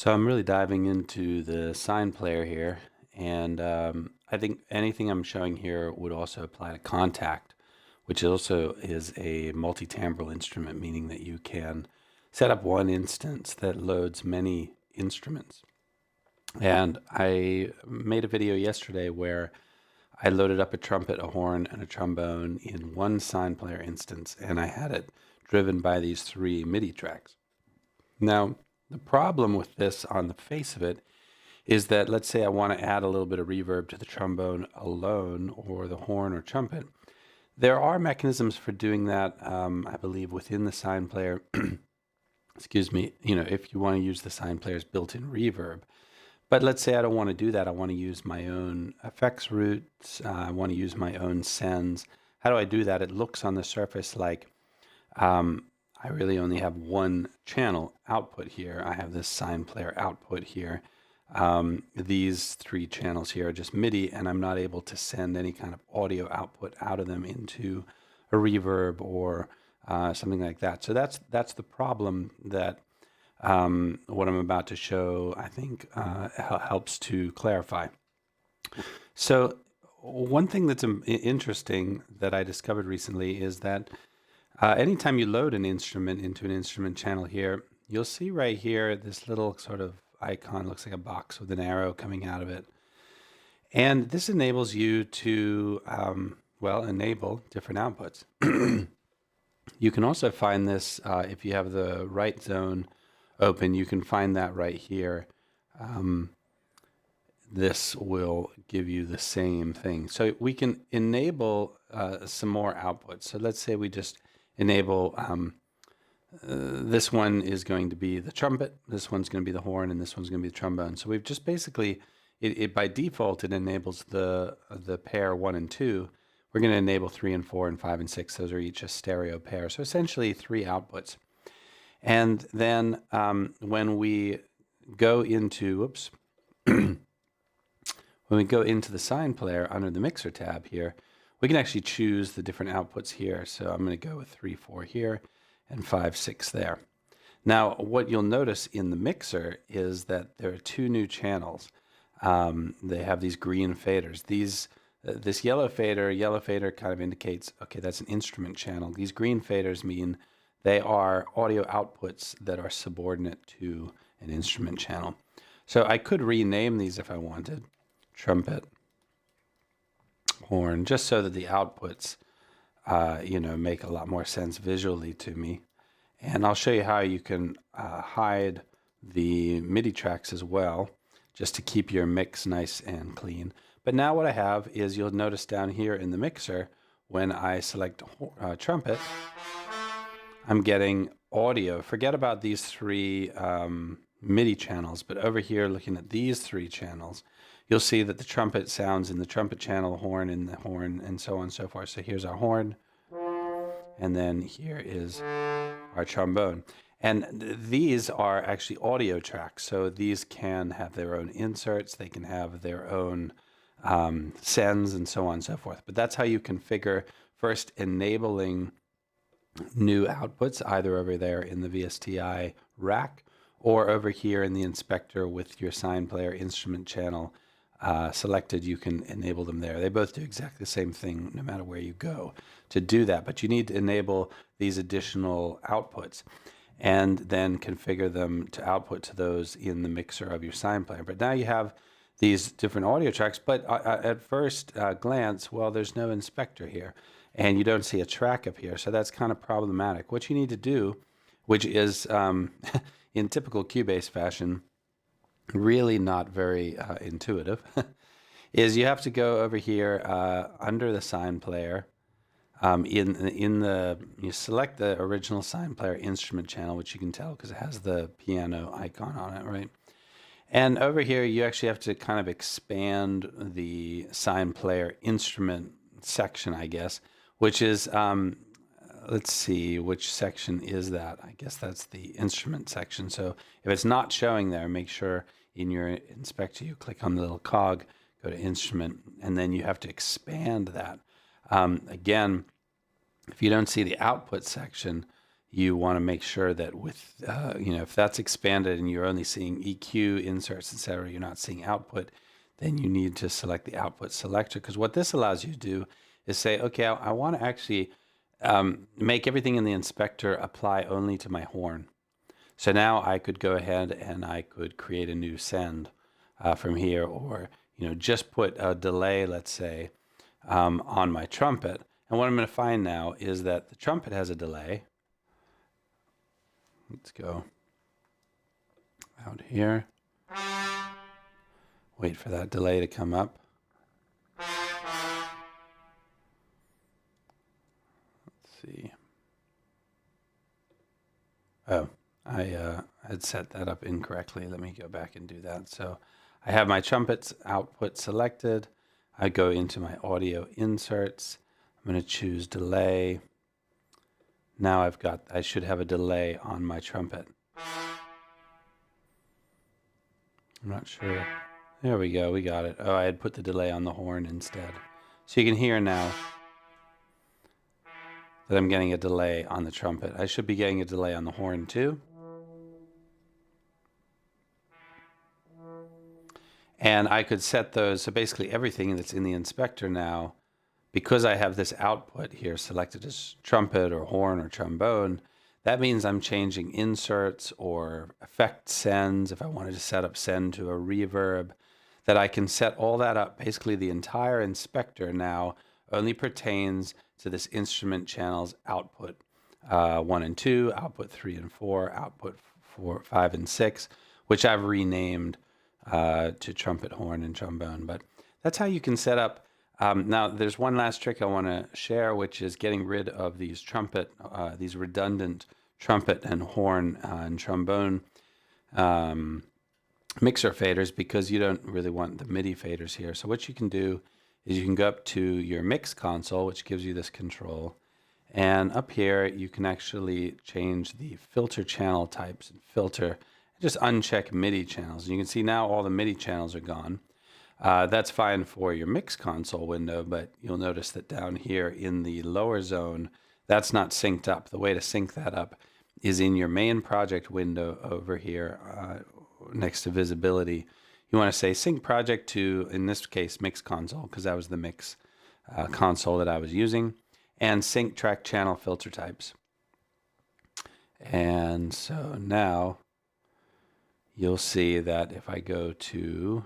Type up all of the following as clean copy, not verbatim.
So I'm really diving into the SINE Player here, and I think anything I'm showing here would also apply to Kontakt, which also is a multi-timbral instrument, meaning that you can set up one instance that loads many instruments. And I made a video yesterday where I loaded up a trumpet, a horn, and a trombone in one SINE Player instance, and I had it driven by these three MIDI tracks. Now, the problem with this on the face of it is that, let's say I want to add a little bit of reverb to the trombone alone, or the horn or trumpet. There are mechanisms for doing that, I believe, within the SINE Player. Excuse me, if you want to use the SINE Player's built-in reverb. But let's say I don't want to do that. I want to use my own effects roots. I want to use my own sends. How do I do that? It looks on the surface like I really only have one channel output here. I have this SINE Player output here. These three channels here are just MIDI, and I'm not able to send any kind of audio output out of them into a reverb or something like that. So that's the problem that what I'm about to show, I think, helps to clarify. So one thing that's interesting that I discovered recently is that anytime you load an instrument into an instrument channel here, you'll see right here this little sort of icon, looks like a box with an arrow coming out of it. And this enables you to, enable different outputs. You can also find this if you have the right zone open, you can find that right here. This will give you the same thing. So we can enable some more outputs. So let's say we just enable, this one is going to be the trumpet, this one's going to be the horn, and this one's going to be the trombone. So we've just basically, by default, it enables the pair 1 and 2. We're going to enable 3 and 4 and 5 and 6. Those are each a stereo pair. So essentially 3 outputs. And then when we go into, when we go into the SINE Player under the Mixer tab here, we can actually choose the different outputs here. So I'm going to go with 3, 4 here and 5, 6 there. Now, what you'll notice in the mixer is that there are 2 new channels. They have these green faders. This yellow fader kind of indicates, okay, that's an instrument channel. These green faders mean they are audio outputs that are subordinate to an instrument channel. So I could rename these if I wanted. Trumpet, horn, just so that the outputs, make a lot more sense visually to me. And I'll show you how you can hide the MIDI tracks as well, just to keep your mix nice and clean. But now what I have is, you'll notice down here in the mixer, when I select trumpet, I'm getting audio. Forget about these 3 MIDI channels, but over here looking at these 3 channels, you'll see that the trumpet sounds in the trumpet channel, horn in the horn, and so on and so forth. So here's our horn, and then here is our trombone. And these are actually audio tracks, so these can have their own inserts, they can have their own sends, and so on and so forth. But that's how you configure, first enabling new outputs, either over there in the VSTi rack or over here in the inspector with your SINE Player instrument channel selected. You can enable them there. They both do exactly the same thing no matter where you go to do that, but you need to enable these additional outputs and then configure them to output to those in the mixer of your SINE Player. But now you have these different audio tracks, but at first glance, well, there's no inspector here, and you don't see a track up here, so that's kind of problematic. What you need to do, which is in typical Cubase fashion, really not very intuitive, is you have to go over here under the SINE Player. You select the original SINE Player instrument channel, which you can tell because it has the piano icon on it, right? And over here, you actually have to kind of expand the SINE Player instrument section, I guess, which is, let's see, which section is that? I guess that's the instrument section. So if it's not showing there, make sure in your inspector you click on the little cog, go to instrument, and then you have to expand that. Again, if you don't see the output section, you want to make sure that with, if that's expanded and you're only seeing EQ, inserts, etc., you're not seeing output, then you need to select the output selector. Because what this allows you to do is say, okay, I want to actually make everything in the inspector apply only to my horn. So now I could go ahead and I could create a new send from here, or just put a delay, let's say, on my trumpet. And what I'm going to find now is that the trumpet has a delay. Let's go out here. Wait for that delay to come up. Let's see. Oh, I had set that up incorrectly. Let me go back and do that. So I have my trumpet's output selected. I go into my audio inserts. I'm going to choose delay. Now I should have a delay on my trumpet. I'm not sure. There we go, we got it. Oh, I had put the delay on the horn instead. So you can hear now that I'm getting a delay on the trumpet. I should be getting a delay on the horn too. And I could set those, so basically everything that's in the inspector now, because I have this output here selected as trumpet or horn or trombone, that means I'm changing inserts or effect sends. If I wanted to set up send to a reverb, that I can set all that up. Basically the entire inspector now only pertains to this instrument channel's output 1 and 2, output 3 and 4, output 4, 5 and 6, which I've renamed to trumpet, horn, and trombone. But that's how you can set up. Now, there's one last trick I want to share, which is getting rid of these these redundant trumpet and horn and trombone mixer faders, because you don't really want the MIDI faders here. So what you can do is you can go up to your mix console, which gives you this control. And up here, you can actually change the filter channel types and filter, just uncheck MIDI channels. And you can see now all the MIDI channels are gone. That's fine for your mix console window, but you'll notice that down here in the lower zone, that's not synced up. The way to sync that up is in your main project window over here next to visibility. You want to say sync project to, in this case, mix console, because that was the mix console that I was using, and sync track channel filter types. And so now you'll see that if I go to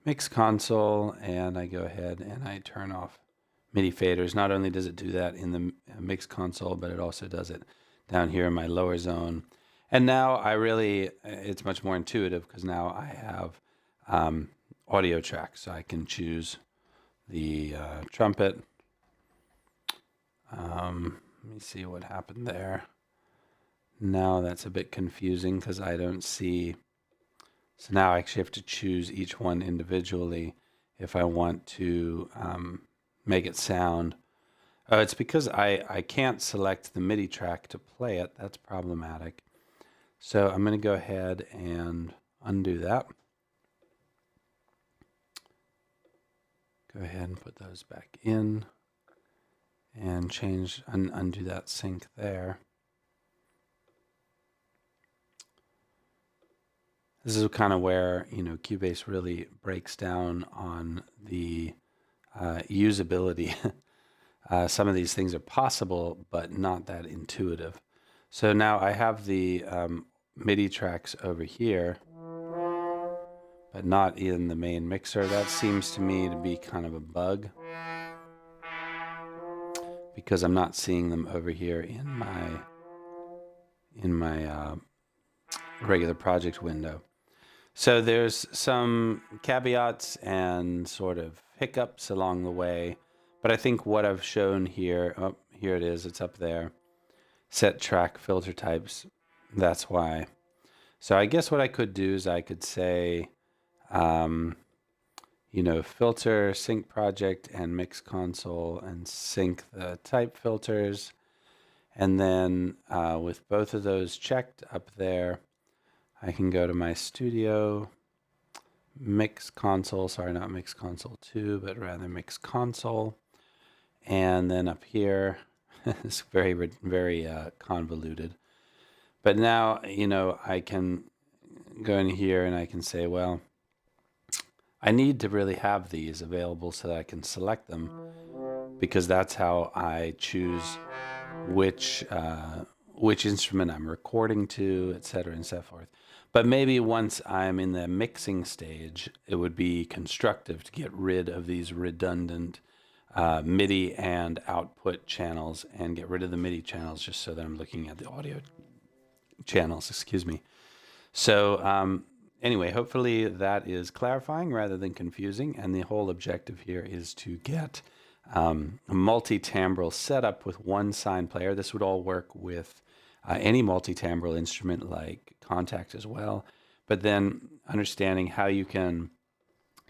mix console and I go ahead and I turn off MIDI faders, not only does it do that in the mix console, but it also does it down here in my lower zone. And now it's much more intuitive, because now I have audio tracks. So I can choose the trumpet. Let me see what happened there. Now that's a bit confusing because I don't see. So now I actually have to choose each one individually if I want to make it sound. Oh, it's because I can't select the MIDI track to play it. That's problematic. So I'm going to go ahead and undo that. Go ahead and put those back in and undo that sync there. This is kind of where, Cubase really breaks down on the usability. Some of these things are possible, but not that intuitive. So now I have the MIDI tracks over here, but not in the main mixer. That seems to me to be kind of a bug, because I'm not seeing them over here in my regular project window. So there's some caveats and sort of hiccups along the way, but I think what I've shown here, oh, here it is, it's up there, set track filter types, that's why. So I guess what I could do is I could say, filter, sync project, and mix console, and sync the type filters. And then with both of those checked up there, I can go to my studio, mix console, sorry, not mix console 2, but rather mix console. And then up here, it's very convoluted. But now, I can go in here and I can say, well, I need to really have these available so that I can select them, because that's how I choose which instrument I'm recording to, et cetera, and so forth. But maybe once I'm in the mixing stage, it would be constructive to get rid of these redundant MIDI and output channels and get rid of the MIDI channels, just so that I'm looking at the audio channels, excuse me. So anyway, hopefully that is clarifying rather than confusing. And the whole objective here is to get a multi-timbral setup with one SINE player. This would all work with any multi-timbral instrument like Kontakt as well. But then understanding how you can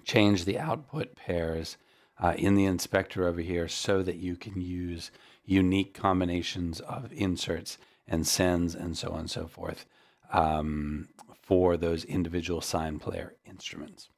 change the output pairs in the inspector over here so that you can use unique combinations of inserts and sends and so on and so forth for those individual SINE Player instruments.